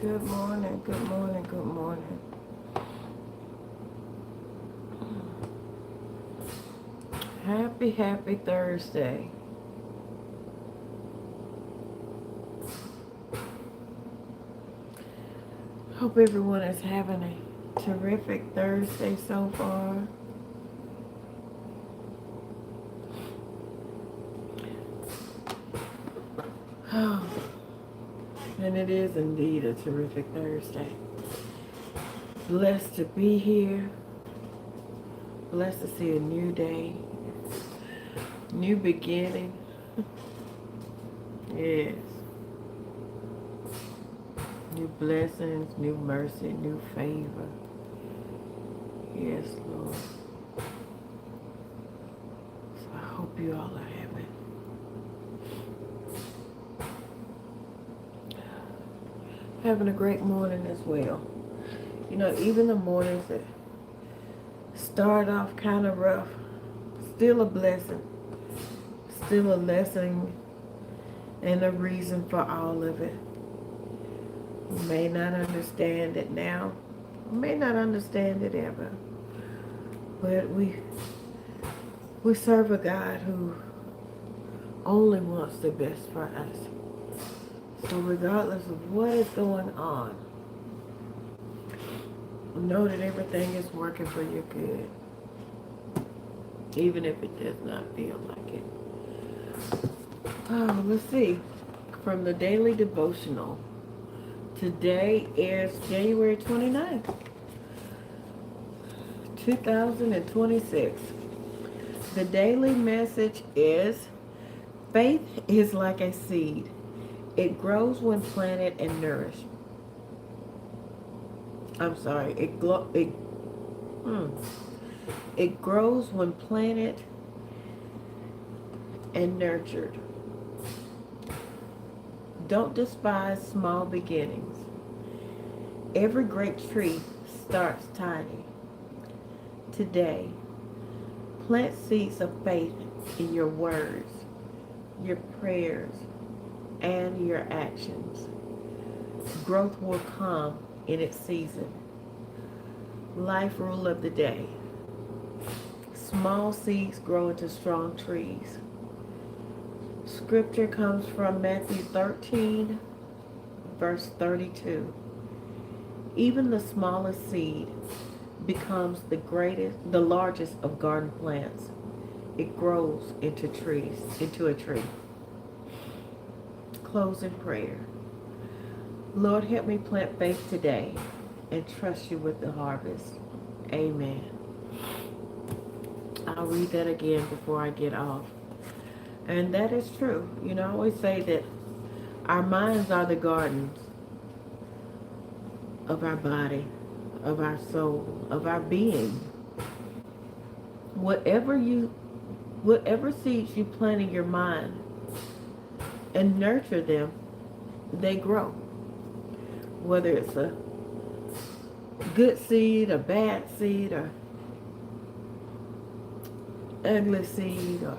Good morning, good morning, good morning. Happy Thursday. Hope everyone is having a terrific Thursday so far. Oh, and it is indeed a terrific Thursday. Blessed to be here. Blessed to see a new day, new beginning. Yes. New blessings, new mercy, new favor. Yes, Lord. So I hope you all are having a great morning as well. You know, even the mornings that start off kind of rough, still a blessing, still a lesson and a reason for all of it. We may not understand it now, we may not understand it ever, but we serve a God who only wants the best for us. So regardless of what is going on, know that everything is working for your good, even if it does not feel like it. Oh, let's see. From the Daily Devotional. Today is January 29th, 2026. The daily message is, faith is like a seed. It grows when planted and nourished. It grows when planted and nurtured. Don't despise small beginnings. Every great tree starts tiny. Today, plant seeds of faith in your words, your prayers, and your actions. Growth will come in its season. Life rule of the day. Small seeds grow into strong trees. Scripture comes from Matthew 13, verse 32. Even the smallest seed becomes the largest of garden plants. It grows into a tree. Closing prayer. Lord, help me plant faith today and trust you with the harvest. Amen. I'll read that again before I get off. And that is true. You know, I always say that our minds are the gardens of our body, of our soul, of our being. Whatever seeds you plant in your mind and nurture them, they grow. Whether it's a good seed, a bad seed, or ugly seed, or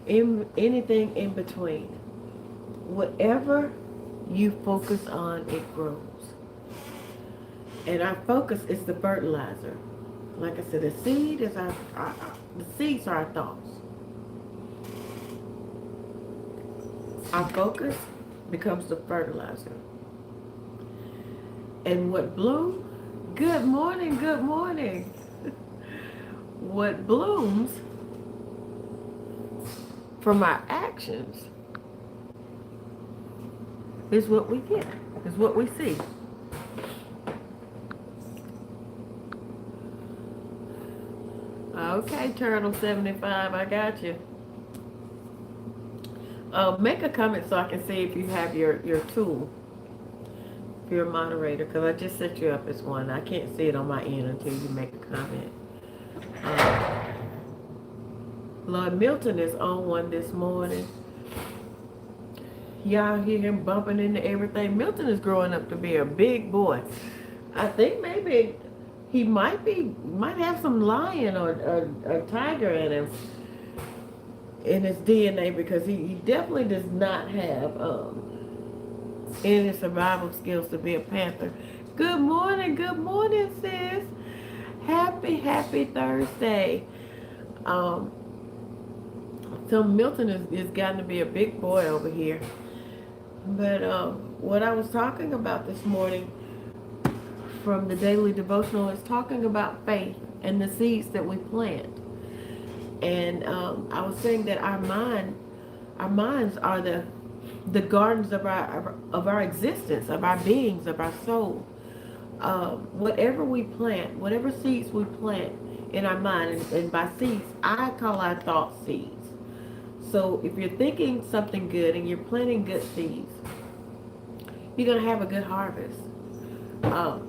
anything in between. Whatever you focus on, it grows. And our focus is the fertilizer. Like I said, the seeds are our thoughts. Our focus becomes the fertilizer. And what blooms, good morning, good morning. What blooms from our actions is what we get, is what we see. Okay, Turtle 75, I got you. Make a comment so I can see if you have your tool, if you're a moderator, because I just set you up as one. I can't see it on my end until you make a comment. Lord Milton is on one this morning. Y'all hear him bumping into everything. Milton is growing up to be a big boy. I think maybe he might have some lion or tiger in him, in his DNA, because he definitely does not have in his survival skills to be a panther. Good morning, sis. Happy Thursday. Um, so Milton is gotten to be a big boy over here. But what I was talking about this morning from the daily devotional is talking about faith and the seeds that we plant. And I was saying that our minds are the gardens of our existence, of our beings, of our soul. Whatever we plant, whatever seeds we plant in our mind, and by seeds, I call our thought seeds. So if you're thinking something good and you're planting good seeds, you're going to have a good harvest. Um,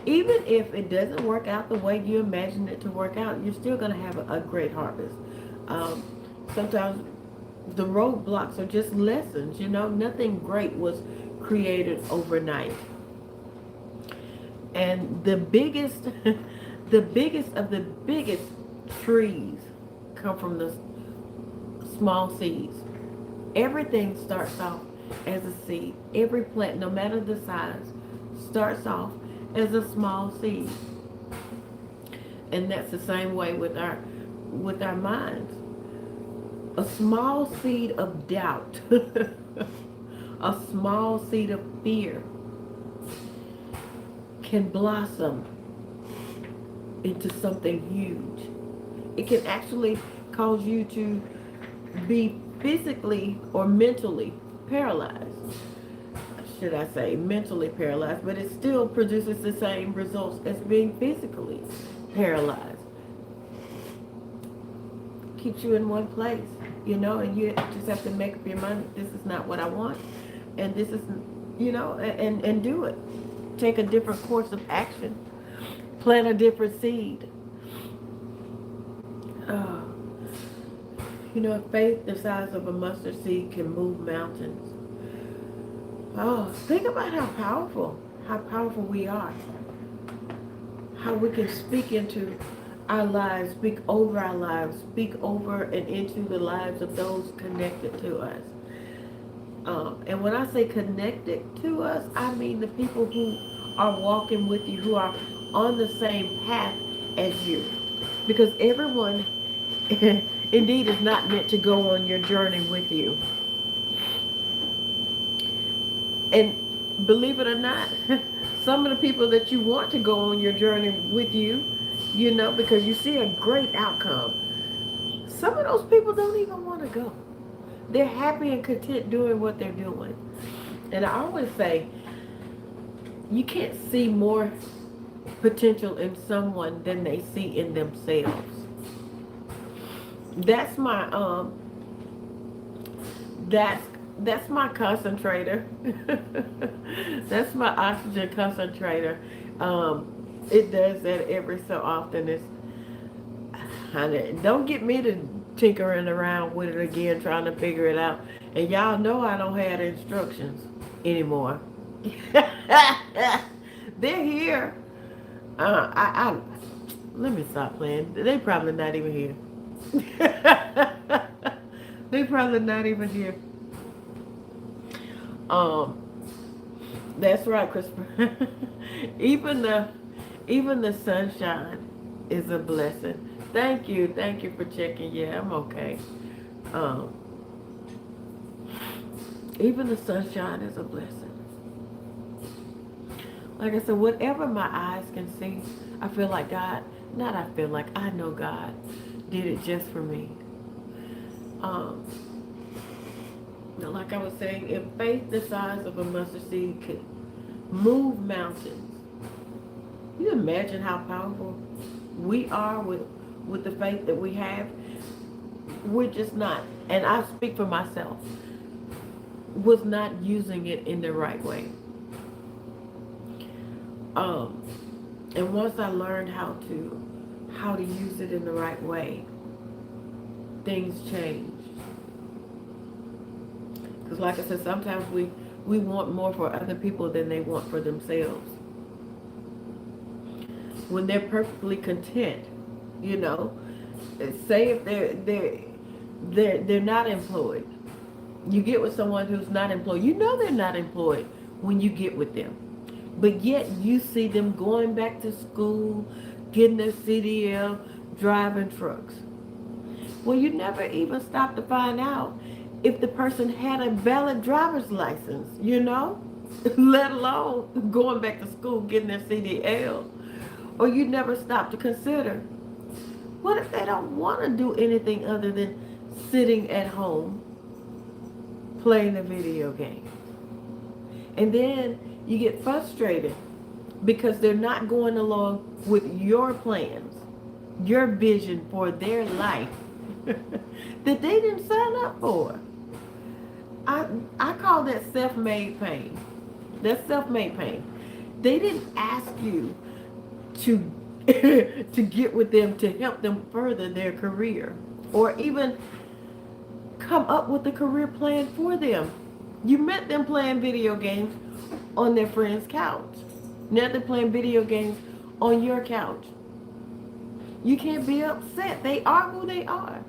Even if it doesn't work out the way you imagined it to work out, you're still going to have a great harvest. Um, Sometimes the roadblocks are just lessons. Nothing great was created overnight. And the biggest, the biggest of the biggest trees come from the small seeds. Everything starts off as a seed. Every plant, no matter the size, starts off as a small seed. And that's the same way with our minds. A small seed of doubt, a small seed of fear can blossom into something huge. It can actually cause you to be physically or mentally paralyzed. Should I say mentally paralyzed, but it still produces the same results as being physically paralyzed. Keeps you in one place, and you just have to make up your mind, this is not what I want, and this is, and do it. Take a different course of action. Plant a different seed. Faith the size of a mustard seed can move mountains. Oh, think about how powerful we are. How we can speak into our lives, speak over our lives, speak over and into the lives of those connected to us. And when I say connected to us, I mean the people who are walking with you, who are on the same path as you. Because everyone indeed is not meant to go on your journey with you. And believe it or not, some of the people that you want to go on your journey with you, because you see a great outcome, some of those people don't even want to go. They're happy and content doing what they're doing. And I always say, you can't see more potential in someone than they see in themselves. That's my that's my concentrator. That's my oxygen concentrator. It does that every so often. Don't get me to tinkering around with it again, trying to figure it out. And y'all know I don't have the instructions anymore. They're here. Let me stop playing. They probably not even here. They probably not even here. That's right, Christopher. even the sunshine is a blessing. Thank you for checking. Yeah, I'm okay. Even the sunshine is a blessing. Like I said, whatever my eyes can see, I feel like God, not I feel like, I know God did it just for me. Like I was saying, if faith the size of a mustard seed could move mountains, you imagine how powerful we are with the faith that we have. We're just not, and I speak for myself, was not using it in the right way. And once I learned how to use it in the right way, things changed. Because like I said, sometimes we want more for other people than they want for themselves. When they're perfectly content, say if they're not employed, You get with someone who's not employed. You know they're not employed when you get with them. But yet you see them going back to school, getting their CDL, driving trucks. Well, you never even stop to find out if the person had a valid driver's license, let alone going back to school, getting their CDL. Or you never stop to consider, what if they don't want to do anything other than sitting at home playing a video game? And then you get frustrated because they're not going along with your plans, your vision for their life that they didn't sign up for. I call that self-made pain. That's self-made pain. They didn't ask you to to get with them to help them further their career or even come up with a career plan for them. You met them playing video games on their friend's couch. Now they're playing video games on your couch. You can't be upset. They are who they are.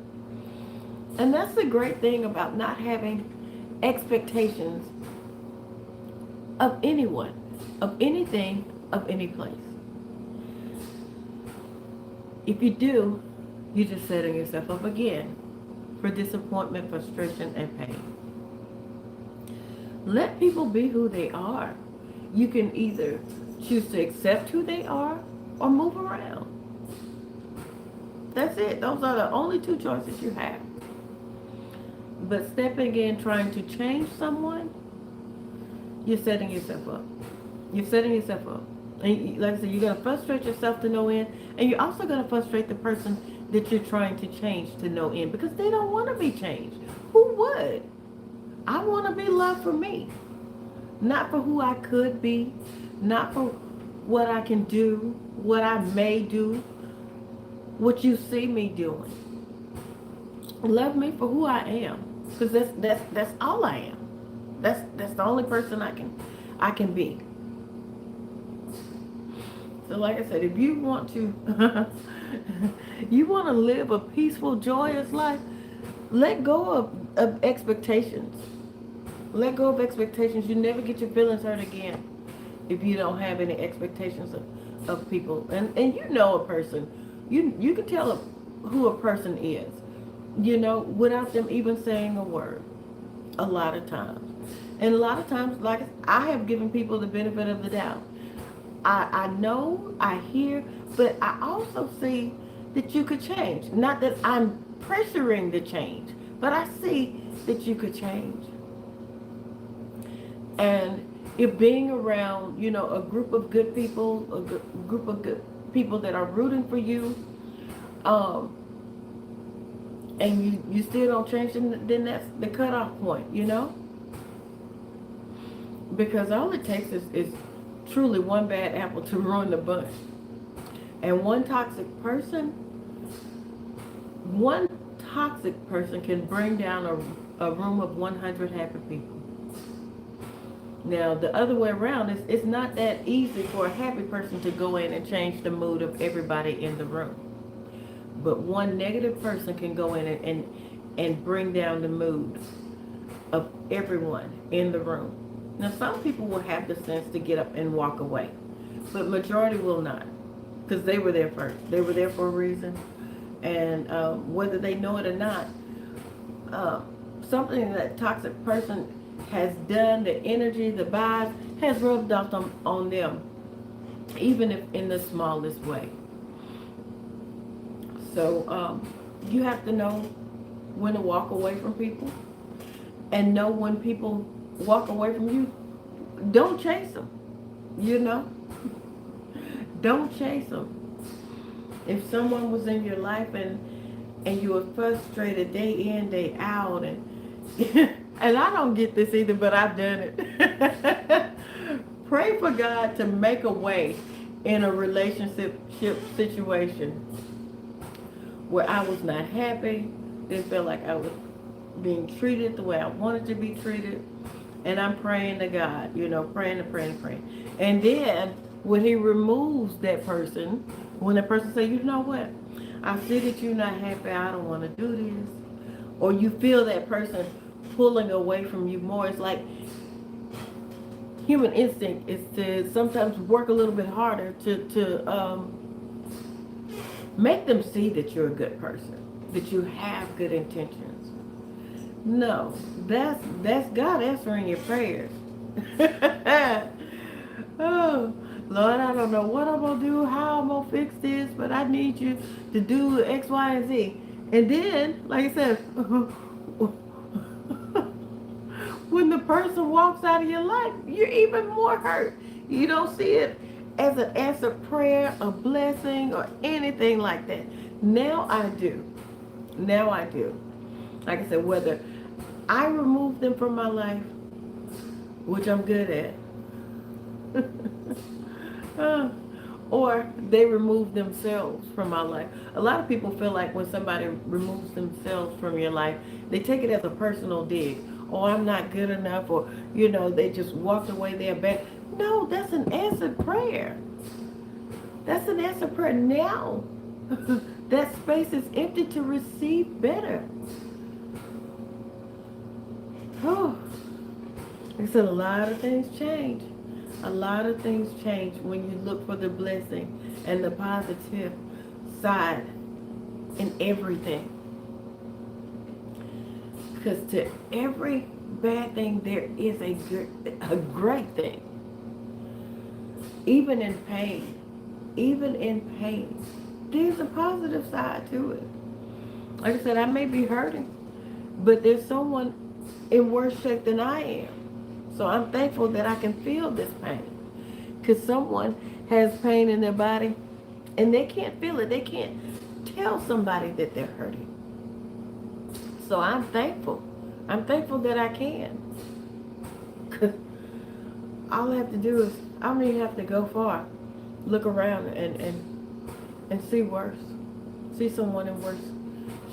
And that's the great thing about not having expectations of anyone, of anything, of any place. If you do, you're just setting yourself up again for disappointment, frustration, and pain. Let people be who they are. You can either choose to accept who they are or move around. That's it. Those are the only two choices you have. But stepping in trying to change someone, you're setting yourself up. You're setting yourself up. And like I said, you're going to frustrate yourself to no end. And you're also going to frustrate the person that you're trying to change to no end because they don't want to be changed. Who would? I want to be loved for me. Not for who I could be. Not for what I can do. What I may do. What you see me doing. Love me for who I am. Because that's all I am. That's the only person I can be. So like I said, if you want to you want to live a peaceful, joyous life, let go of expectations. Let go of expectations. You never get your feelings hurt again if you don't have any expectations of people. And you know a person. You can tell who a person is, without them even saying a word a lot of times. And a lot of times, like I have given people the benefit of the doubt. I know, I hear, but I also see that you could change. Not that I'm pressuring the change, but I see that you could change. And if being around, a group of good people, a group of good people that are rooting for you, and you still don't change, then that's the cutoff point, Because all it takes is truly one bad apple to ruin the bunch. And one toxic person can bring down a room of 100 happy people. Now, the other way around, it's not that easy for a happy person to go in and change the mood of everybody in the room. But one negative person can go in and bring down the mood of everyone in the room. Now, some people will have the sense to get up and walk away, but majority will not, because they were there first. They were there for a reason, and whether they know it or not, something that toxic person has done, the energy, the vibes, has rubbed off on them, even if in the smallest way. So you have to know when to walk away from people, and know when people walk away from you. Don't chase them, Don't chase them. If someone was in your life and you were frustrated day in, day out, and and I don't get this either, but I've done it. Pray for God to make a way in a relationship situation where I was not happy, didn't feel like I was being treated the way I wanted to be treated. And I'm praying to God, praying. And then when he removes that person, when the person says, you know what, I see that you're not happy, I don't want to do this. Or you feel that person pulling away from you more. It's like human instinct is to sometimes work a little bit harder to make them see that you're a good person, that you have good intentions. No, that's God answering your prayers. Oh, Lord, I don't know what I'm gonna do, how I'm gonna fix this, but I need you to do X, Y, and Z. And then, like I said, when the person walks out of your life, you're even more hurt. You don't see it as an answered prayer, a blessing, or anything like that. Now I do. Now I do. Like I said, whether I remove them from my life, which I'm good at, or they remove themselves from my life. A lot of people feel like when somebody removes themselves from your life, they take it as a personal dig. Oh, I'm not good enough, or, they just walked away, they're bad. No, that's an answered prayer. That's an answered prayer. Now, that space is empty to receive better. Oh, like I said, a lot of things change. A lot of things change when you look for the blessing and the positive side in everything. Because to every bad thing, there is a great thing. Even in pain, there's a positive side to it. Like I said, I may be hurting, but there's someone in worse shape than I am. So I'm thankful that I can feel this pain. Because someone has pain in their body and they can't feel it. They can't tell somebody that they're hurting. So I'm thankful. I'm thankful that I can. Because all I have to do is, I don't even have to go far. Look around and see worse. See someone in worse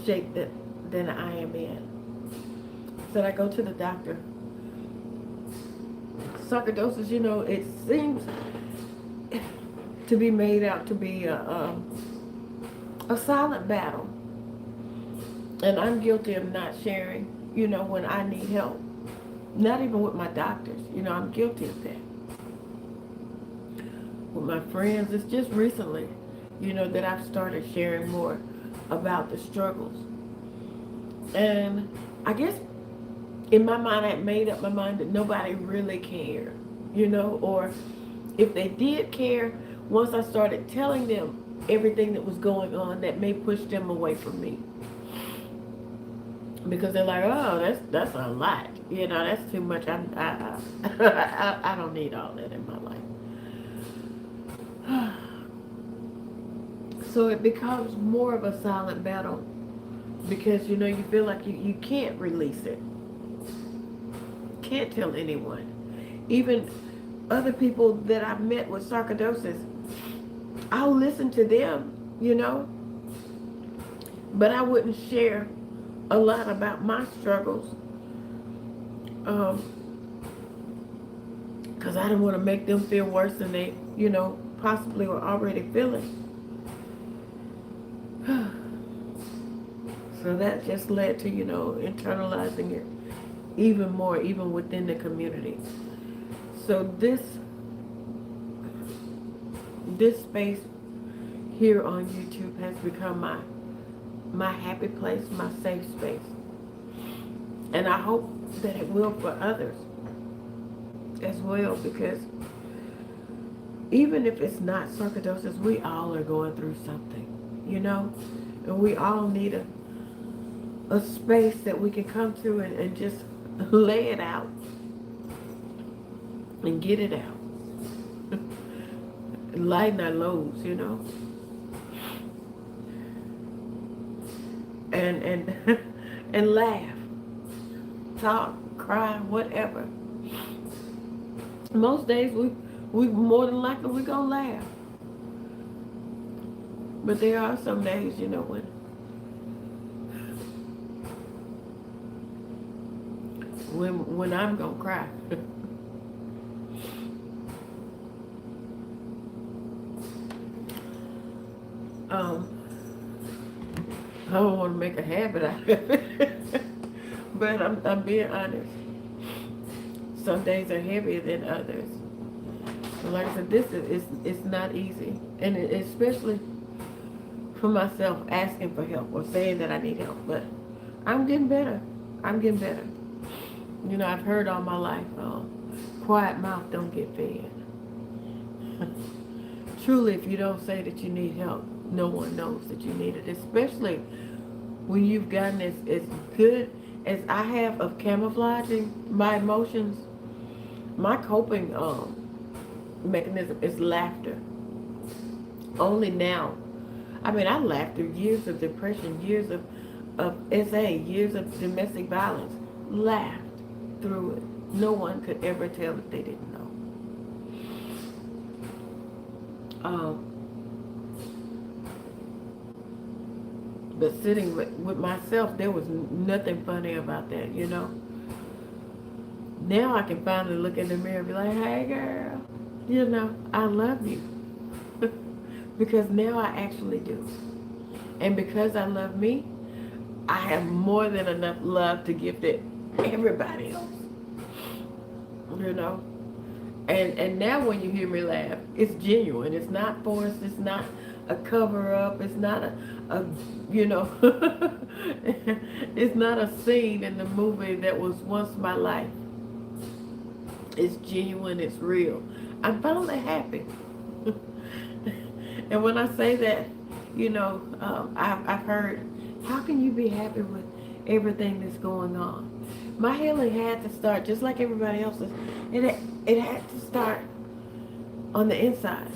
shape than I am in. So I go to the doctor. Sarcoidosis, it seems to be made out to be a silent battle. And I'm guilty of not sharing, when I need help. Not even with my doctors. I'm guilty of that. With my friends, it's just recently, that I've started sharing more about the struggles. And I guess in my mind, I made up my mind that nobody really cared, or if they did care, once I started telling them everything that was going on, that may push them away from me. Because they're like, oh, that's a lot. That's too much. I don't need all that in my life. So it becomes more of a silent battle because, you feel like you can't release it. Can't tell anyone. Even other people that I've met with sarcoidosis, I'll listen to them, but I wouldn't share a lot about my struggles because I didn't want to make them feel worse than they, possibly were already feeling. So that just led to, internalizing it even more, even within the community. So this space here on YouTube has become my happy place, my safe space. And I hope that it will for others as well, because even if it's not sarcoidosis, we all are going through something, and we all need a space that we can come to and just lay it out and get it out. Lighten our loads, and laugh, talk, cry, whatever. Most days we more than likely we're gonna laugh, but there are some days, when I'm gonna cry. I don't want to make a habit out of it. But I'm being honest. Some days are heavier than others. And like I said, this is it's not easy, and especially for myself, asking for help or saying that I need help. But I'm getting better. I'm getting better. You know, I've heard all my life, quiet mouth don't get fed. Truly, if you don't say that you need help, no one knows that you need it, especially when you've gotten as good as I have of camouflaging my emotions. My coping mechanism is laughter. Only now. I mean, I laughed through years of depression, years of SA, years of domestic violence. Laughed through it. No one could ever tell that they didn't know. But sitting with myself, there was nothing funny about that, you know. Now I can finally look in the mirror and be like, hey girl, you know, I love you. Because now I actually do. And because I love me, I have more than enough love to give to everybody else. You know? And now when you hear me laugh, it's genuine. It's not forced. It's not a cover up. It's not a you know, it's not a scene in the movie that was once my life. It's genuine. It's real. I'm finally happy. And when I say that, you know, I've heard, how can you be happy with everything that's going on? My healing had to start just like everybody else's. It had to start on the inside.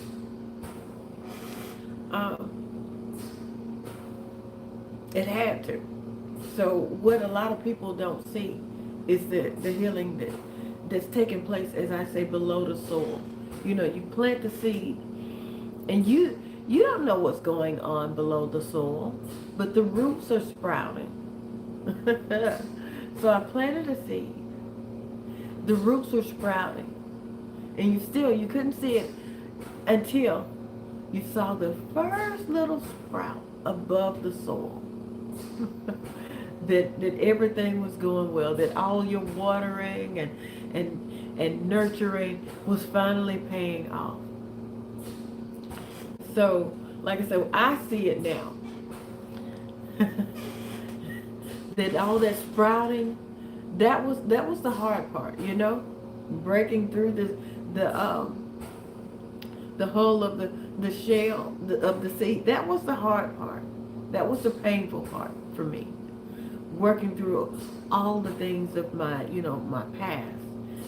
It had to. So what a lot of people don't see is the healing that's taking place, as I say, below the soil. You know, you plant the seed, and you don't know what's going on below the soil, but the roots are sprouting. So I planted a seed. The roots were sprouting, and you couldn't see it until you saw the first little sprout above the soil. that everything was going well, that all your watering and nurturing was finally paying off. So, like I said, I see it now. That all that sprouting, that was the hard part, you know, breaking through the hull of the shell of the seed. That was the hard part. That was the painful part for me. Working through all the things of my, you know, my past.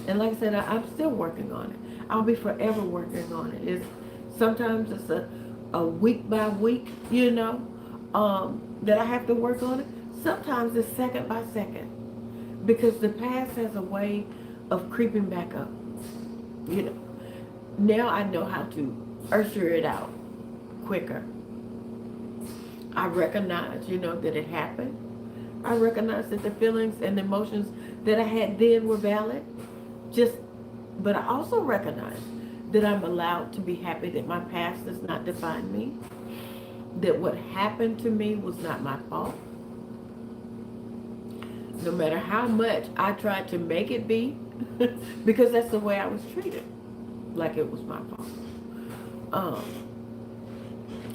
And like I said, I'm still working on it. I'll be forever working on it. Sometimes it's a week by week, you know, that I have to work on it. Sometimes it's second by second, because the past has a way of creeping back up. You know, now I know how to usher it out quicker. I recognize, you know, that it happened. I recognize that the feelings and the emotions that I had then were valid. But I also recognize that I'm allowed to be happy, that my past does not define me, that what happened to me was not my fault. No matter how much I tried to make it be, because that's the way I was treated, like it was my fault.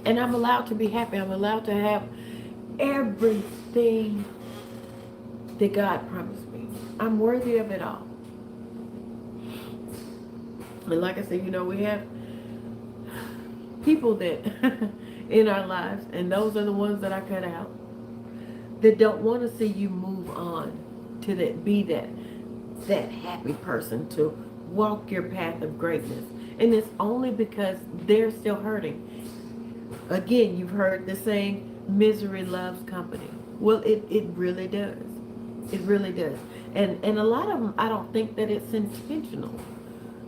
And I'm allowed to be happy. I'm allowed to have everything that God promised me. I'm worthy of it all. And like I said, you know, we have people that in our lives, and those are the ones that I cut out, that don't want to see you move on to be that happy person, to walk your path of greatness. And it's only because they're still hurting. Again, you've heard the saying, misery loves company. Well, it really does. It really does. And a lot of them, I don't think that it's intentional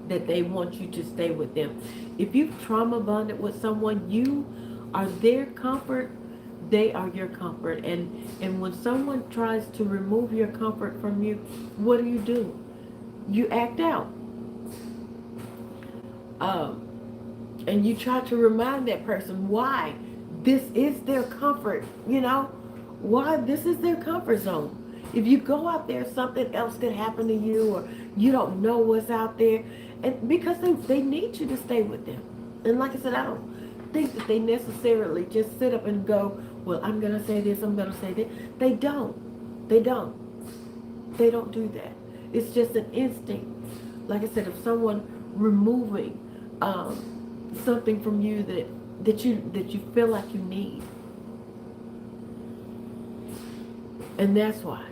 that they want you to stay with them. If you've trauma bonded with someone, you are their comfort, they are your comfort. And when someone tries to remove your comfort from you, what do? You act out. And you try to remind that person why this is their comfort, you know, why this is their comfort zone. If you go out there, something else could happen to you, or you don't know what's out there. And because they need you to stay with them. And like I said, I don't think that they necessarily just sit up and go, well, I'm going to say this, I'm going to say that. They don't. They don't. They don't do that. It's just an instinct. Like I said, if someone removing something from you that you feel like you need, and that's why.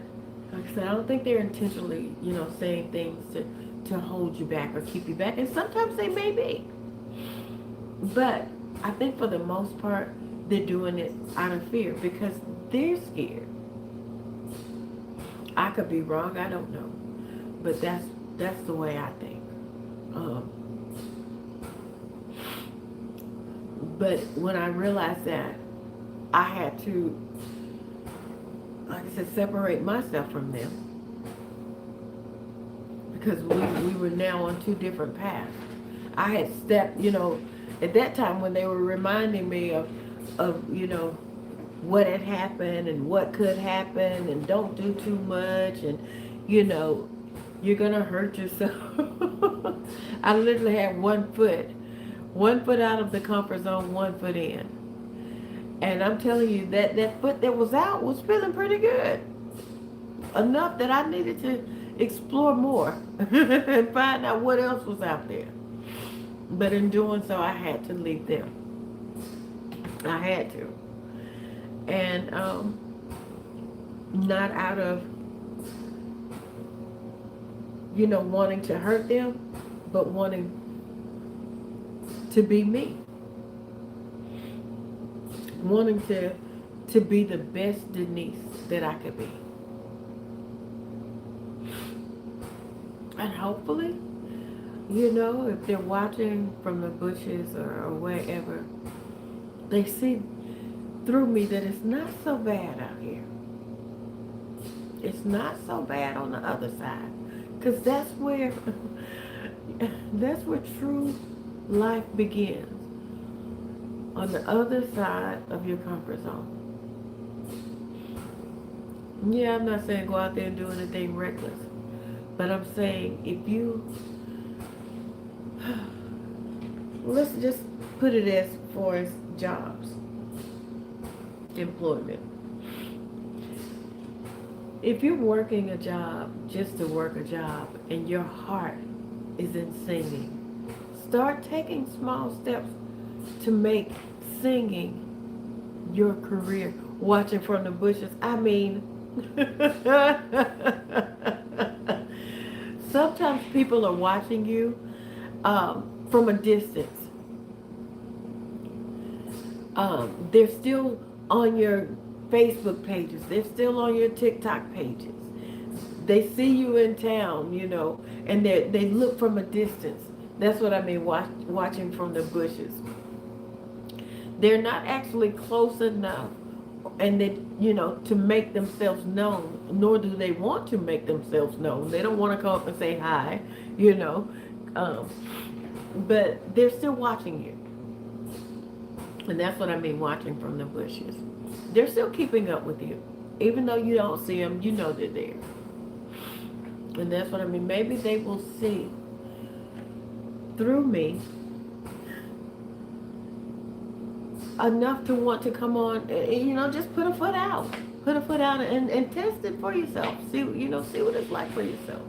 Like I said, I don't think they're intentionally, saying things to hold you back or keep you back, and sometimes they may be. But I think for the most part, they're doing it out of fear because they're scared. I could be wrong, I don't know. But that's the way I think. But when I realized that, I had to, like I said, separate myself from them. Because we were now on two different paths. I had stepped, at that time when they were reminding me of what had happened and what could happen and don't do too much and, you're going to hurt yourself. I literally had one foot out of the comfort zone, one foot in. And I'm telling you that foot that was out was feeling pretty good. Enough that I needed to explore more and find out what else was out there. But in doing so, I had to leave them. I had to. And not out of, wanting to hurt them, but wanting to be me. Wanting to be the best Denise that I could be. And hopefully, if they're watching from the bushes or wherever, they see through me that it's not so bad out here. It's not so bad on the other side. Because that's where true life begins. On the other side of your comfort zone. Yeah, I'm not saying go out there and do anything reckless. But I'm saying if you, let's just put it as far as jobs, employment. If you're working a job just to work a job and your heart is in singing, start taking small steps to make singing your career. Watching from the bushes. I mean, sometimes people are watching you from a distance. They're still on your Facebook pages. They're still on your TikTok pages. They see you in town, and they look from a distance. That's what I mean, watching from the bushes. They're not actually close enough and to make themselves known, nor do they want to make themselves known. They don't want to come up and say hi, but they're still watching you. And that's what I mean, watching from the bushes. They're still keeping up with you. Even though you don't see them, they're there. And that's what I mean. Maybe they will see through me enough to want to come on, just put a foot out. Put a foot out and test it for yourself. See what it's like for yourself.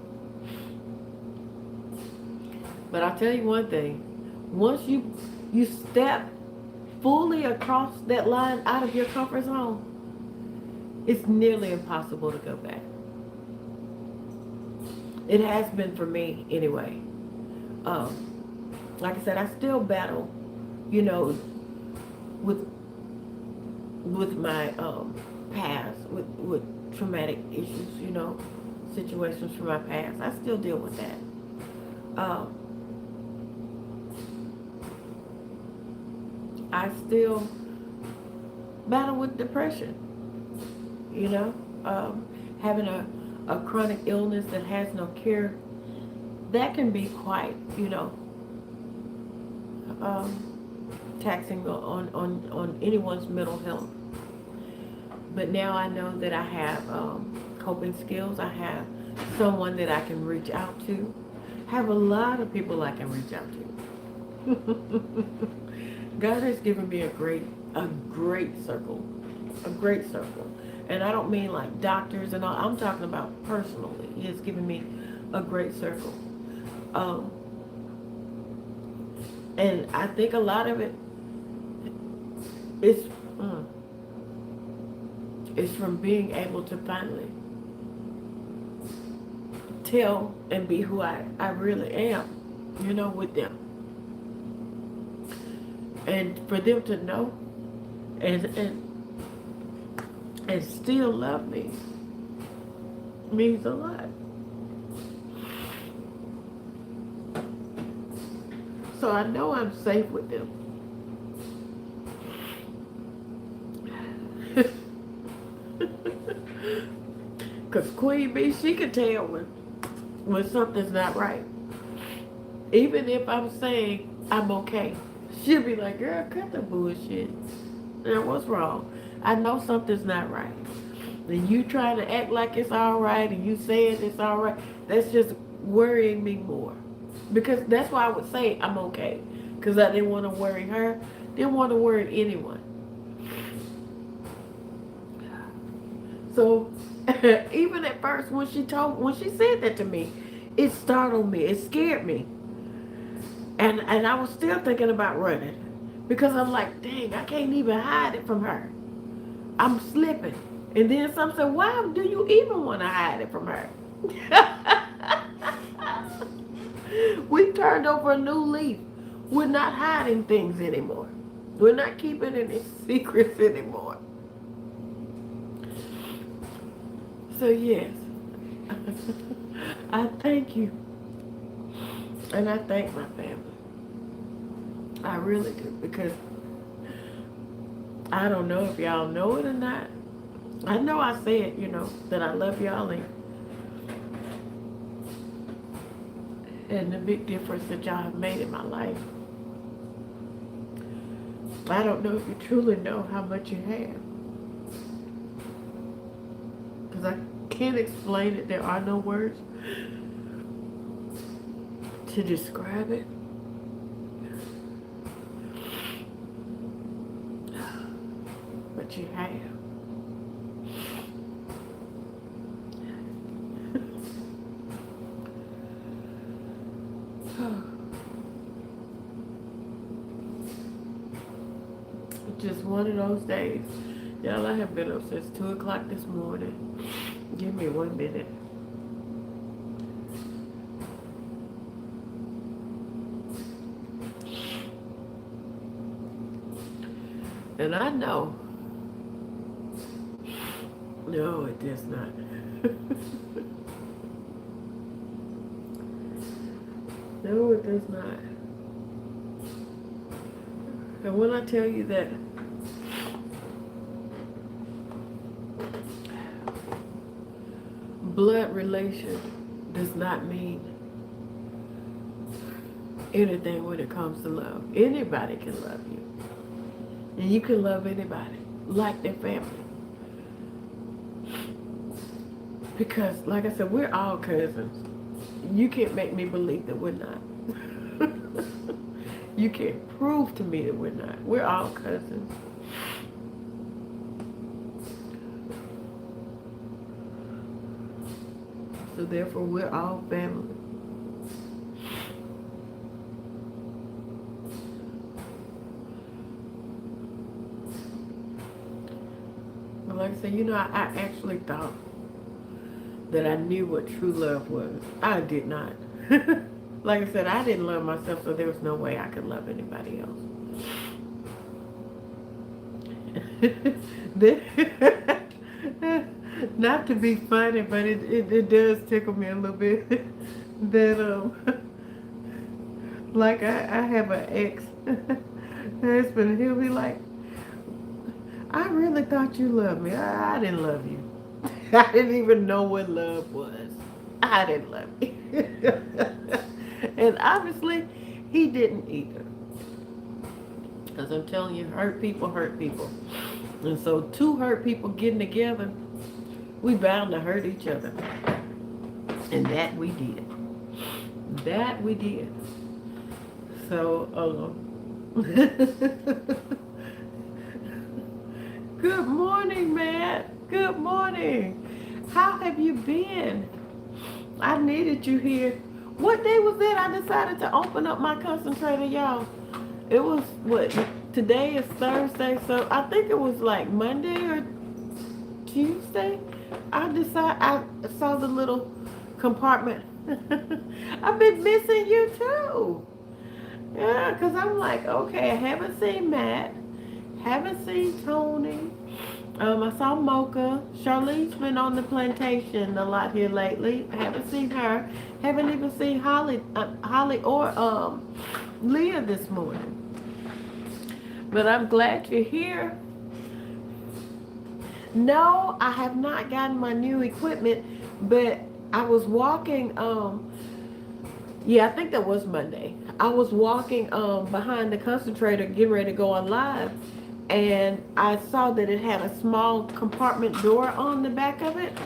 But I'll tell you one thing. Once you step fully across that line out of your comfort zone, it's nearly impossible to go back. It has been for me anyway. Like I said, I still battle, with my past, with traumatic issues, situations from my past. I still deal with that. I still battle with depression, having a chronic illness that has no cure. That can be quite, taxing on anyone's mental health. But now I know that I have coping skills. I have someone that I can reach out to. I have a lot of people I can reach out to. God has given me a great circle, a great circle. And I don't mean like doctors and all. I'm talking about personally. He has given me a great circle. Um, and I think a lot of it is is from being able to finally tell and be who I really am, with them. And for them to know and still love me means a lot. So I know I'm safe with them. Because Queen Bee, she can tell when something's not right. Even if I'm saying I'm okay, she'll be like, girl, cut the bullshit. Now, what's wrong? I know something's not right. And you trying to act like it's all right and you saying it's all right, that's just worrying me more. Because that's why I would say I'm okay. Because I didn't want to worry her, didn't want to worry anyone. So even at first when she said that to me, it startled me, it scared me. And I was still thinking about running. Because I'm like, dang, I can't even hide it from her. I'm slipping. And then some said, why do you even want to hide it from her? We turned over a new leaf. We're not hiding things anymore. We're not keeping any secrets anymore. So yes, I thank you. And I thank my family. I really do. Because I don't know if y'all know it or not. I know I said, that I love y'all and the big difference that y'all have made in my life. I don't know if you truly know how much you have. Because I can't explain it. There are no words to describe it. But you have. Just one of those days. Y'all, I have been up since 2 o'clock this morning. Give me 1 minute. And I know. No, it does not. No, it does not. And when I tell you that blood relation does not mean anything when it comes to love. Anybody can love you. And you can love anybody like their family. Because, like I said, we're all cousins. You can't make me believe that we're not. You can't prove to me that we're not. We're all cousins. So therefore, we're all family. But like I said, I actually thought that I knew what true love was. I did not. Like I said, I didn't love myself, so there was no way I could love anybody else. Not to be funny, but it does tickle me a little bit that like I have an ex-husband, he'll be like, I really thought you loved me. I didn't love you. I didn't even know what love was. I didn't love you. And obviously, he didn't either. Because I'm telling you, hurt people hurt people. And so two hurt people getting together, We bound to hurt each other. And that we did. That we did. So, good morning, Matt. Good morning. How have you been? I needed you here. What day was it I decided to open up my concentrator, y'all? It was, what, today is Thursday, so I think it was like Monday or Tuesday. I saw the little compartment. I've been missing you too. Yeah, because I'm like, okay, I haven't seen Matt. Haven't seen Tony. I saw Mocha. Charlene's been on the plantation a lot here lately. I haven't seen her. Haven't even seen Holly or Leah this morning. But I'm glad you're here. No, I have not gotten my new equipment, but I was walking, yeah, I think that was Monday. I was walking behind the concentrator getting ready to go on live, and I saw that it had a small compartment door on the back of it.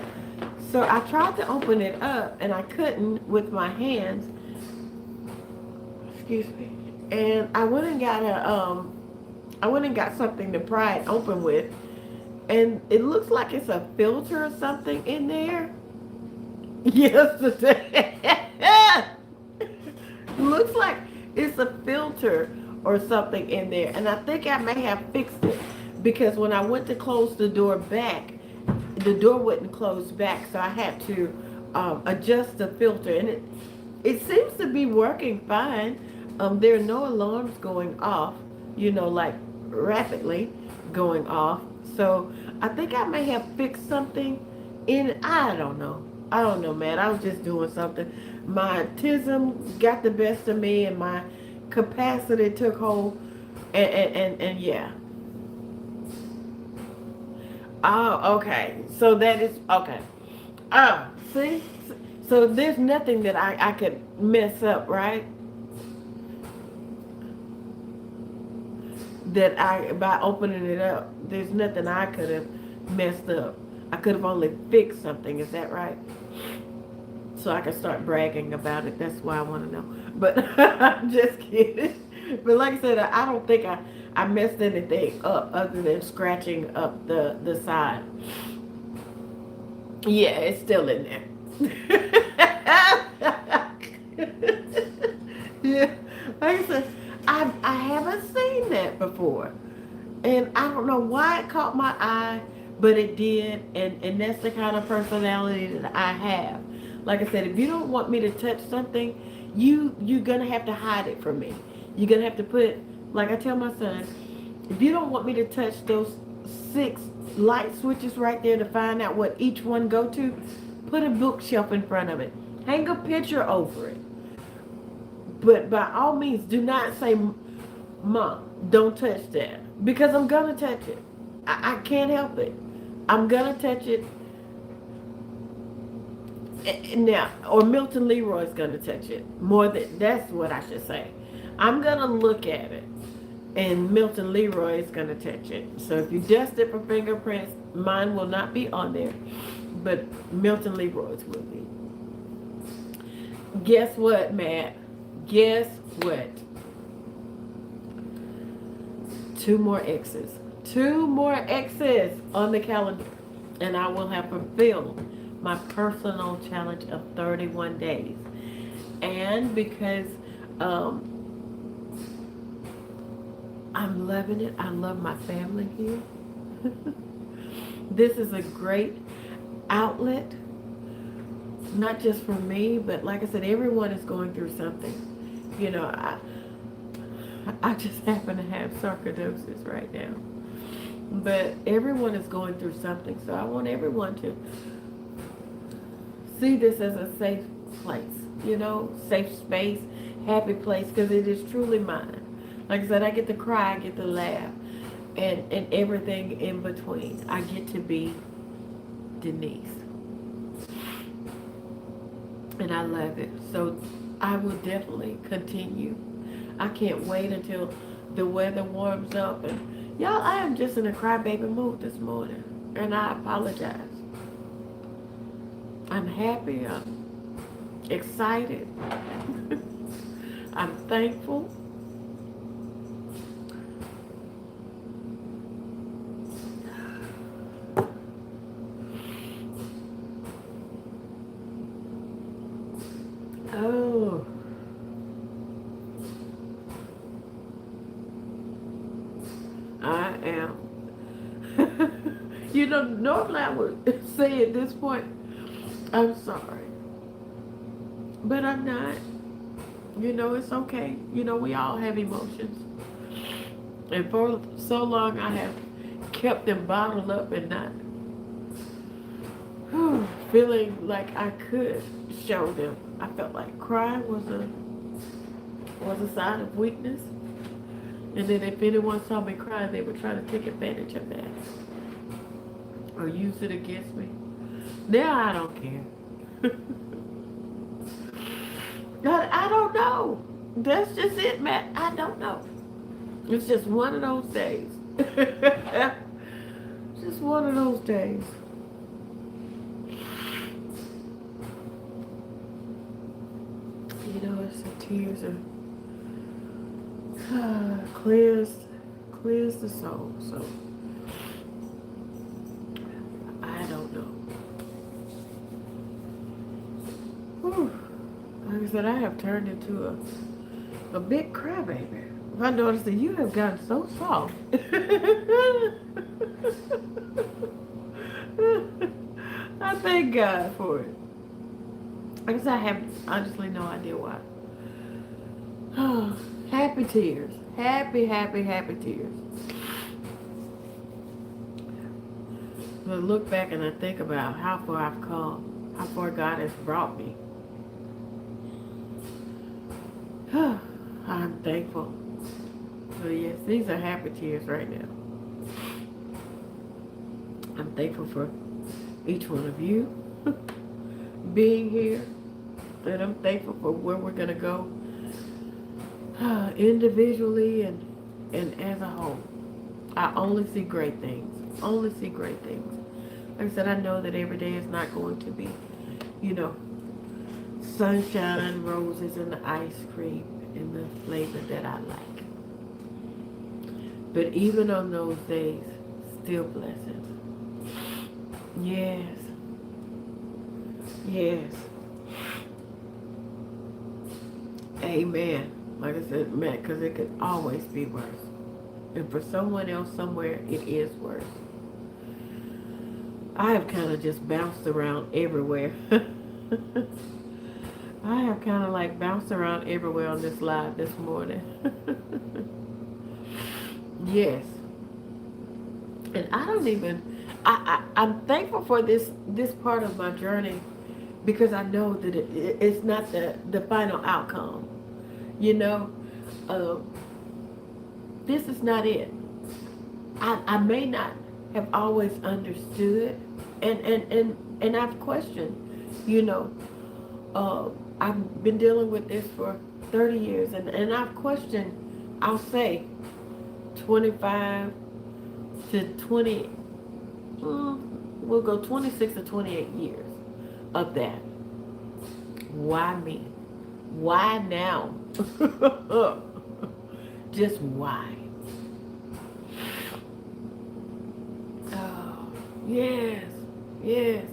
So I tried to open it up, and I couldn't with my hands. Excuse me. And I went and got something to pry it open with, and it looks like it's a filter or something in there. Yesterday. Looks like it's a filter or something in there. And I think I may have fixed it because when I went to close the door back, the door wouldn't close back. So I had to adjust the filter. And it seems to be working fine. There are no alarms going off, like rapidly going off. So I think I may have fixed something in, I don't know, man. I was just doing something. My autism got the best of me, and my capacity took hold, and yeah. Oh, okay. So that is, okay. Oh, see? So there's nothing that I could mess up, right? By opening it up, there's nothing I could have messed up. I could have only fixed something, is that right? So I can start bragging about it. That's why I want to know. But I'm just kidding. But like I said, I don't think I messed anything up other than scratching up the side. Yeah, it's still in there. Yeah, like I said, I haven't seen that before. And I don't know why it caught my eye, but it did. And that's the kind of personality that I have. Like I said, if you don't want me to touch something, you're going to have to hide it from me. You're going to have to put, like I tell my son, if you don't want me to touch those 6 light switches right there to find out what each one go to, put a bookshelf in front of it. Hang a picture over it. But by all means, do not say, Mom, don't touch that. Because I'm going to touch it. I can't help it. I'm going to touch it. Now, or Milton Leroy's going to touch it. That's what I should say. I'm going to look at it. And Milton Leroy is going to touch it. So if you dust it for fingerprints, mine will not be on there. But Milton Leroy's will be. Guess what, Matt? Guess what? 2 more X's. 2 more X's on the calendar. And I will have fulfilled my personal challenge of 31 days. And because I'm loving it. I love my family here. This is a great outlet. Not just for me, but like I said, everyone is going through something. I just happen to have sarcoidosis right now. But everyone is going through something. So I want everyone to see this as a safe place, safe space, happy place, because it is truly mine. Like I said, I get to cry, I get to laugh, and everything in between. I get to be Denise. And I love it. So I will definitely continue. I can't wait until the weather warms up. And y'all, I am just in a crybaby mood this morning. And I apologize. I'm happy. I'm excited. I'm thankful. Oh, I am. You know, normally I would say at this point, I'm sorry. But I'm not. You know, it's okay. You know, we all have emotions. And for so long, I have kept them bottled up and not feeling like I could show them. I felt like crying was a sign of weakness. And then if anyone saw me cry, they would try to take advantage of that or use it against me. Now I don't care. I don't know. That's just it, Matt. I don't know. It's just one of those days. Just one of those days. You know, it's the tears of clears the soul. So I don't know. Whew. Like I said, I have turned into a big crybaby. I noticed that you have gotten so soft. I thank God for it. I guess I have honestly no idea why. Happy tears. Happy, happy, happy tears. When I look back and I think about how far I've come, how far God has brought me. I'm thankful. So yes, these are happy tears right now. I'm thankful for each one of you being here. And I'm thankful for where we're going to go individually and as a whole. I only see great things. Only see great things. Like I said, I know that every day is not going to be, you know, sunshine, roses, and the ice cream and the flavor that I like. But even on those days, still blessings. Yes. Yes. Amen. Like I said, man, because it could always be worse. And for someone else somewhere, it is worse. I have kind of just bounced around everywhere. I have kind of like bounced around everywhere on this live this morning. Yes. And I don't even, I'm thankful for this part of my journey because I know that it's not the final outcome. You know, this is not it. I may not have always understood and I've questioned, you know, I've been dealing with this for 30 years and I've questioned, I'll say 25 to 20, we'll go 26 to 28 years of that. Why me? Why now? Just why? Oh, yes, yes,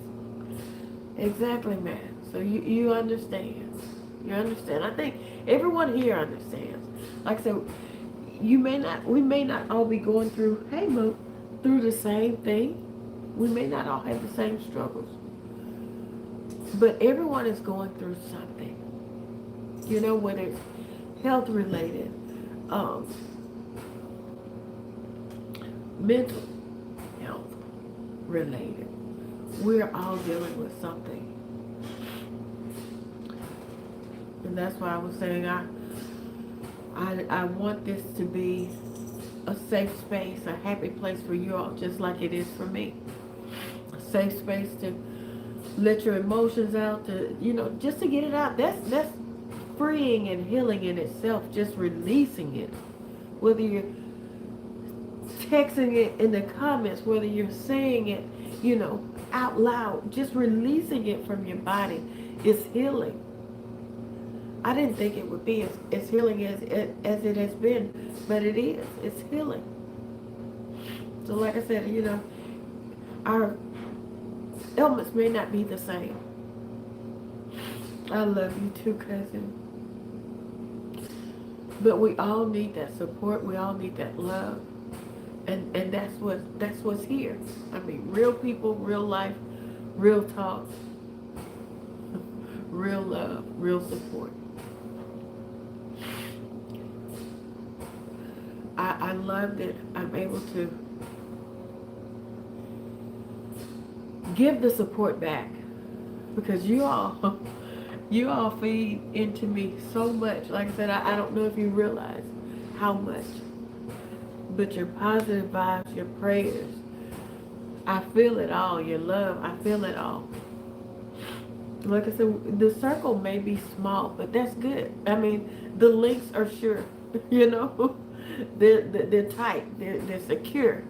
exactly, man. So you understand. You understand. I think everyone here understands. Like I said, we may not all be going through, hey, Mo, through the same thing. We may not all have the same struggles. But everyone is going through something. You know, whether it's health related, mental health related. We're all dealing with something. And that's why I was saying I want this to be a safe space, a happy place for you all, just like it is for me. A safe space to let your emotions out, to, you know, just to get it out. That's freeing and healing in itself, just releasing it. Whether you're texting it in the comments, whether you're saying it, you know, out loud, just releasing it from your body is healing. I didn't think it would be as healing as it has been, but it is. It's healing. So like I said, our ailments may not be the same. I love you too, cousin. But we all need that support. We all need that love. And that's what's here. I mean, real people, real life, real talk, real love, real support. I love that I'm able to give the support back, because you all feed into me so much. Like I said, I don't know if you realize how much, but your positive vibes, your prayers, I feel it all. Your love, I feel it all. Like I said, the circle may be small, but that's good. I mean, the links are sure, they're tight, they're secure.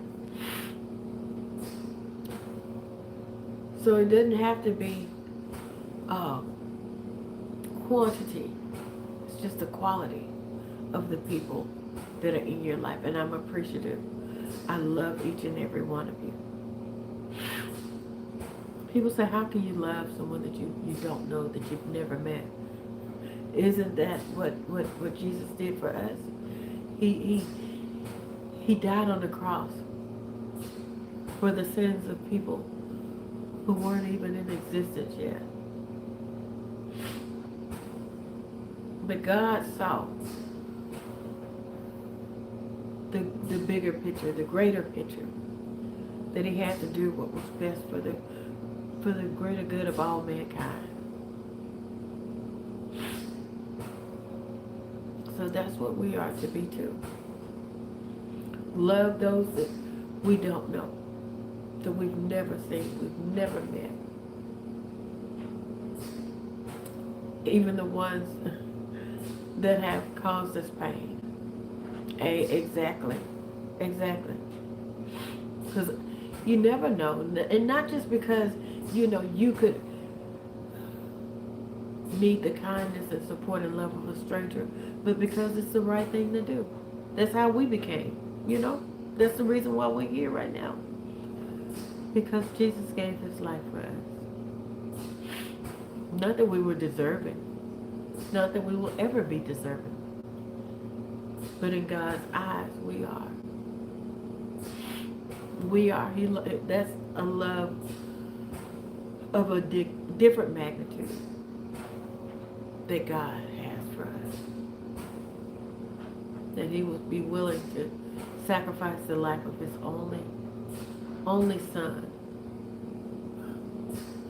So it doesn't have to be quantity. It's just the quality of the people that are in your life. And I'm appreciative. I love each and every one of you. People say, how can you love someone that you don't know, that you've never met? Isn't that what Jesus did for us? He died on the cross for the sins of people who weren't even in existence yet. But God saw the bigger picture, the greater picture, that he had to do what was best for the greater good of all mankind. So that's what we are to be too. Love those that we don't know, that we've never seen, we've never met. Even the ones that have caused us pain. Exactly. Because you never know. And not just because, you could need the kindness and support and love of a stranger, but because it's the right thing to do. That's how we became, That's the reason why we're here right now. Because Jesus gave his life for us. Not that we were deserving. Not that we will ever be deserving. But in God's eyes, we are. We are. That's a love of a different magnitude that God has for us. That he would be willing to sacrifice the life of his only son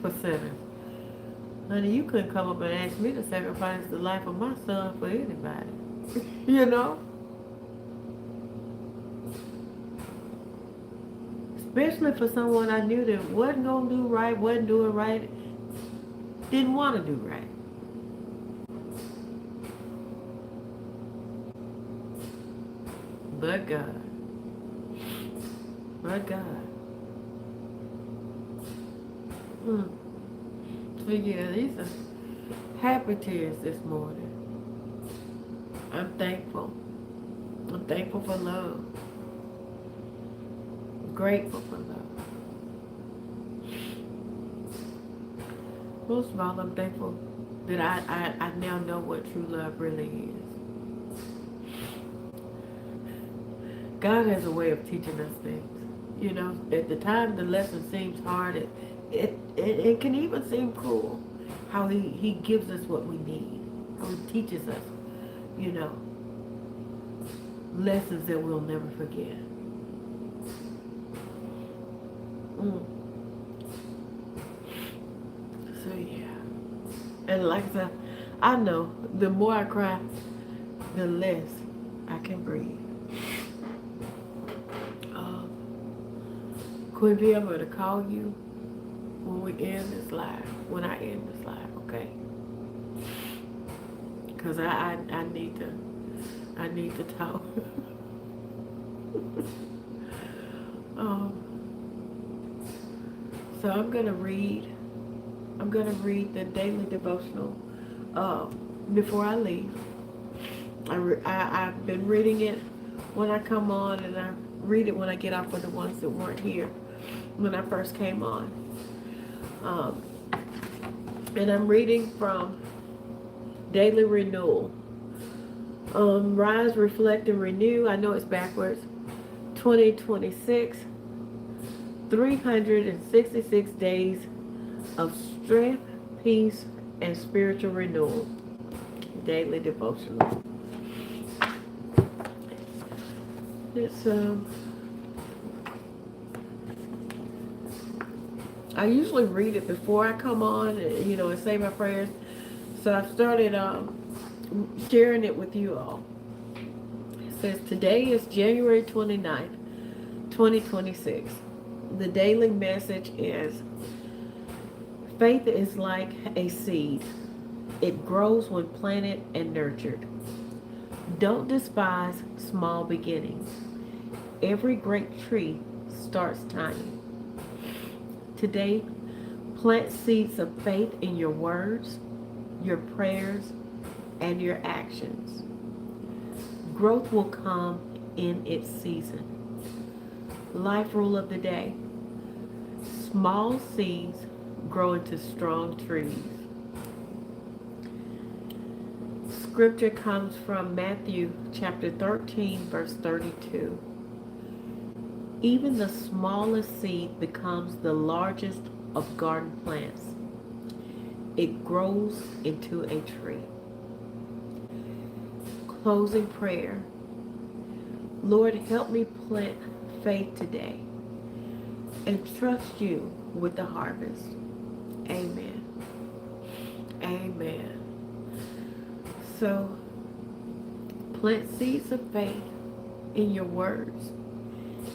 for sinners. Honey, you couldn't come up and ask me to sacrifice the life of my son for anybody. Especially for someone I knew that wasn't going to do right, wasn't doing right, didn't want to do right. But God. So yeah, these are happy tears this morning. I'm thankful. I'm thankful for love. Grateful for love. Most of all, I'm thankful that I now know what true love really is. God has a way of teaching us things. At the time the lesson seems hard, it can even seem cruel how he gives us what we need, how he teaches us, lessons that we'll never forget. So yeah, and like I said, I know the more I cry, the less I can breathe. Queen B, I'm going to call you when we end this live, okay? Because I need to talk. So I'm gonna read the daily devotional before I leave. I've been reading it when I come on, and I read it when I get off for the ones that weren't here when I first came on. Um, and I'm reading from Daily Renewal. Rise, Reflect, and Renew. I know it's backwards. 2026. 366 days of strength, peace, and spiritual renewal. Daily devotional. It's I usually read it before I come on, and say my prayers. So I've started sharing it with you all. It says today is January 29th, 2026. The daily message is: faith is like a seed. It grows when planted and nurtured. Don't despise small beginnings. Every great tree starts tiny. Today, plant seeds of faith in your words, your prayers, and your actions. Growth will come in its season. Life rule of the day: small seeds grow into strong trees. Scripture comes from Matthew chapter 13, verse 32. Even the smallest seed becomes the largest of garden plants. It grows into a tree. Closing prayer. Lord, help me plant faith today and trust you with the harvest. Amen. Amen. So, plant seeds of faith in your words,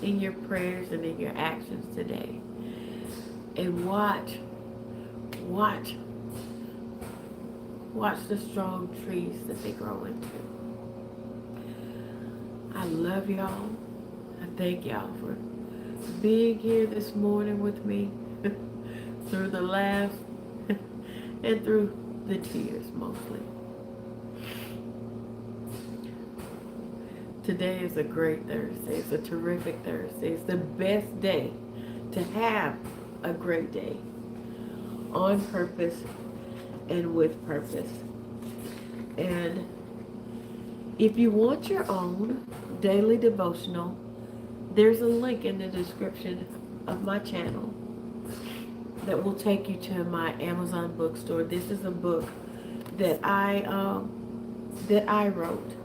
in your prayers, and in your actions today. And watch the strong trees that they grow into. I love y'all. I thank y'all for being here this morning with me through the laughs and through the tears mostly. Today is a great Thursday. It's a terrific Thursday. It's the best day to have a great day on purpose and with purpose. And if you want your own daily devotional, there's a link in the description of my channel that will take you to my Amazon bookstore. This is a book that I wrote.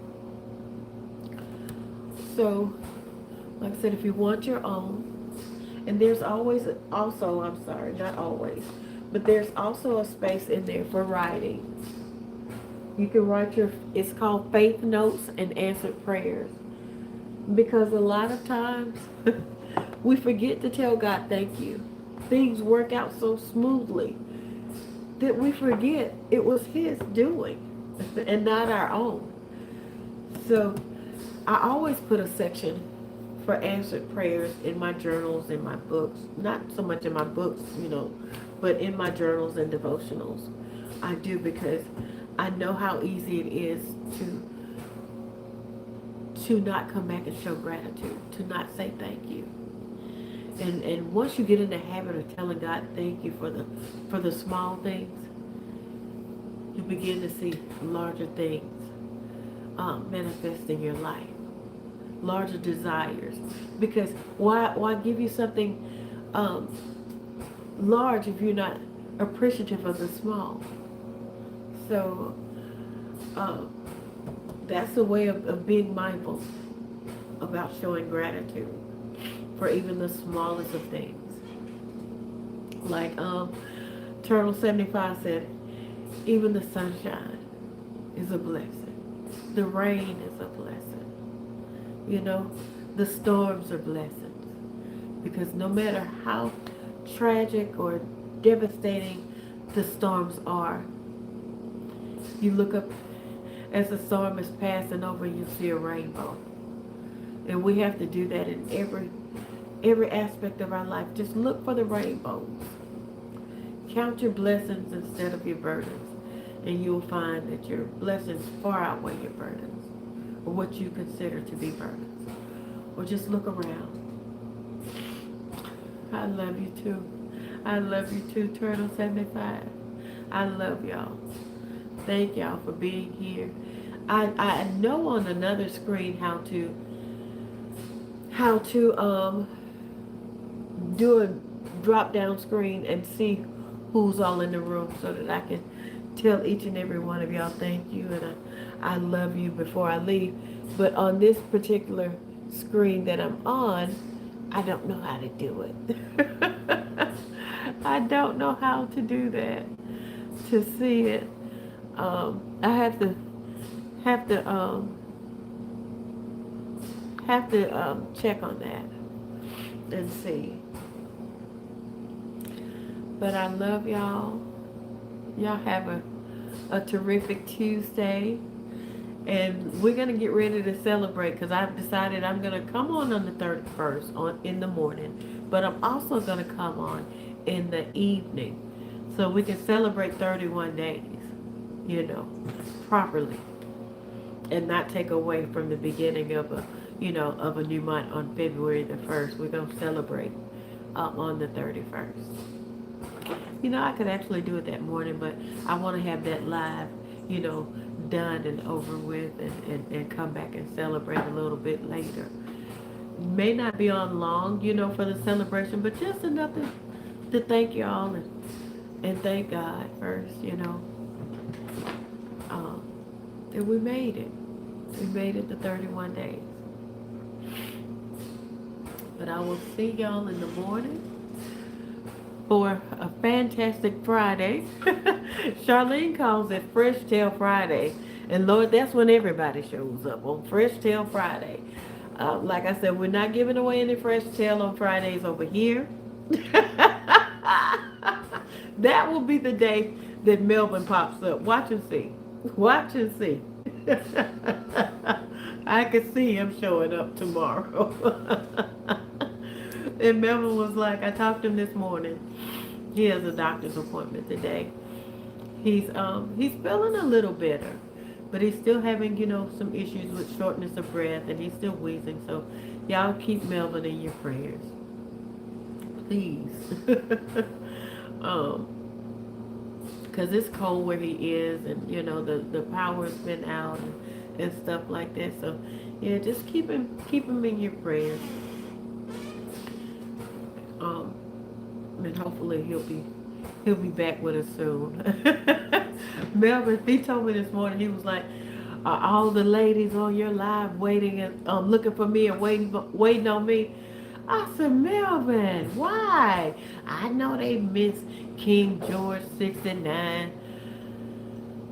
So, like I said, if you want your own, and there's always also, I'm sorry, not always, but there's also a space in there for writing. You can write it's called Faith Notes and Answered Prayers. Because a lot of times, we forget to tell God thank you. Things work out so smoothly that we forget it was His doing and not our own. So, I always put a section for answered prayers in my journals, in my books. Not so much in my books, but in my journals and devotionals. I do, because I know how easy it is to not come back and show gratitude, to not say thank you. And once you get in the habit of telling God thank you for the small things, you begin to see larger things manifest in your life. Larger desires. Because why give you something large if you're not appreciative of the small? So that's a way of being mindful about showing gratitude for even the smallest of things. Like Turtle 75 said, even the sunshine is a blessing. The rain is a blessing. The storms are blessings. Because no matter how tragic or devastating the storms are, you look up as the storm is passing over, you see a rainbow. And we have to do that in every aspect of our life. Just look for the rainbows. Count your blessings instead of your burdens. And you'll find that your blessings far outweigh your burdens, or what you consider to be burdens. Or just look around. I love you too. I love you too, Turtle 75. I love y'all. Thank y'all for being here. I know on another screen how to do a drop down screen and see who's all in the room so that I can tell each and every one of y'all thank you and I love you before I leave. But on this particular screen that I'm on, I don't know how to do it. I don't know how to do that, to see it. I have to check on that and see. But I love y'all. Y'all have a terrific Tuesday. And we're going to get ready to celebrate because I've decided I'm going to come on the 31st in the morning. But I'm also going to come on in the evening. So we can celebrate 31 days, properly. And not take away from the beginning of a new month on February the 1st. We're going to celebrate on the 31st. I could actually do it that morning, but I want to have that live, done and over with and come back and celebrate a little bit later. May not be on long, for the celebration, but just enough to thank y'all and thank God first, and we made it. We made it to 31 days. But I will see y'all in the morning for a fantastic Friday. Charlene calls it Fresh Tail Friday. And Lord, that's when everybody shows up, on Fresh Tail Friday. Like I said, we're not giving away any fresh tail on Fridays over here. That will be the day that Melvin pops up. Watch and see. Watch and see. I could see him showing up tomorrow. And Melvin was like, I talked to him this morning. He has a doctor's appointment today. He's feeling a little better, but he's still having, some issues with shortness of breath, and he's still wheezing. So y'all keep Melvin in your prayers, please. Because it's cold where he is, and the power's been out and stuff like that. So yeah, just keep him in your prayers. And hopefully he'll be back with us soon. Melvin, he told me this morning, he was like, are all the ladies on your live waiting and looking for me and waiting on me? I said, Melvin, why? I know they miss King George 69.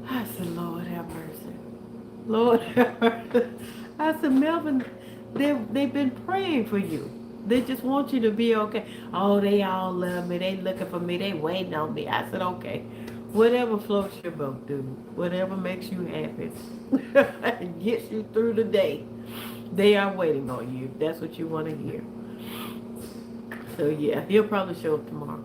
I said, Lord have mercy. Lord have mercy. I said, Melvin, they've been praying for you. They just want you to be okay. Oh, they all love me. They looking for me. They waiting on me. I said, okay. Whatever floats your boat, dude. Whatever makes you happy. And gets you through the day. They are waiting on you. That's what you want to hear. So, yeah. He'll probably show up tomorrow.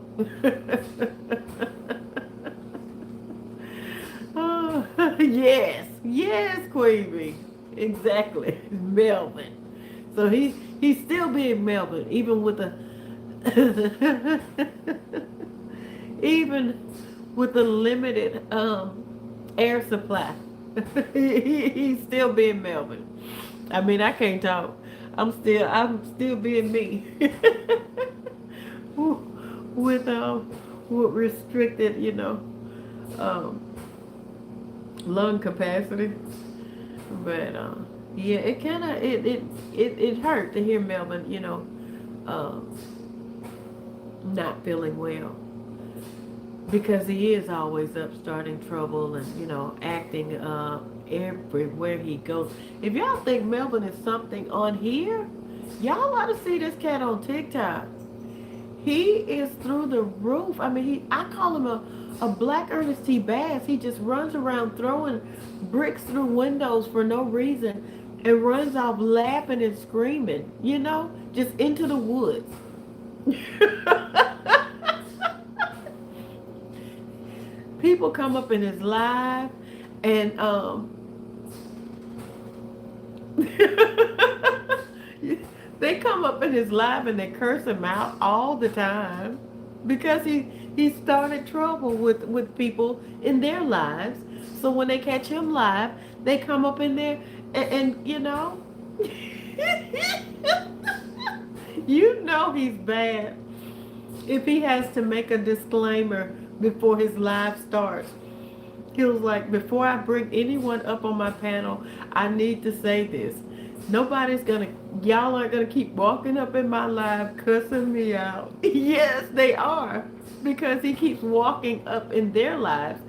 Oh, yes. Yes, Queen Bee. Exactly. Melvin. So he's still being Melvin, even with a even with a limited air supply. He's still being Melvin. I mean, I can't talk. I'm still being me. with restricted, lung capacity. But yeah, it kind of it hurt to hear Melvin, not feeling well, because he is always up starting trouble and acting everywhere he goes. If y'all think Melvin is something on here, y'all ought to see this cat on TikTok. He is through the roof. I mean, I call him a black Ernest T. Bass. He just runs around throwing bricks through windows for no reason and runs off laughing and screaming, just into the woods. People come up in his live and they come up in his live and they curse him out all the time because he started trouble with people in their lives. So when they catch him live, they come up in there and you know, you know he's bad if he has to make a disclaimer before his live starts. He was like, before I bring anyone up on my panel, I need to say this. Y'all aren't gonna keep walking up in my live cussing me out. Yes, they are. Because he keeps walking up in their lives,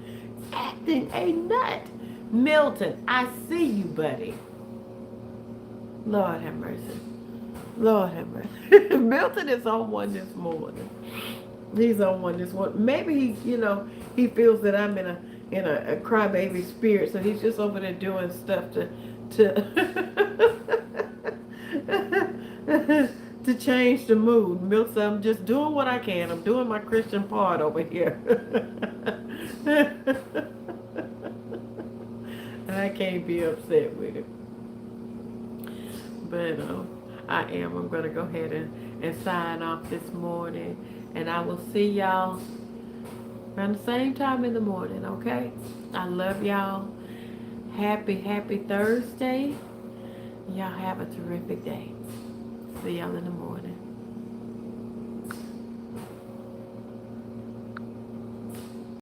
acting a nut. Milton, I see you, buddy. Lord have mercy. Lord have mercy. Milton is on one this morning. He's on one this morning. Maybe he feels that I'm in a crybaby spirit, so he's just over there doing stuff to to change the mood. Milton said, I'm just doing what I can. I'm doing my Christian part over here. I can't be upset with it. But I'm going to go ahead and sign off this morning. And I will see y'all around the same time in the morning, okay? I love y'all. Happy Thursday. Y'all have a terrific day. See y'all in the morning.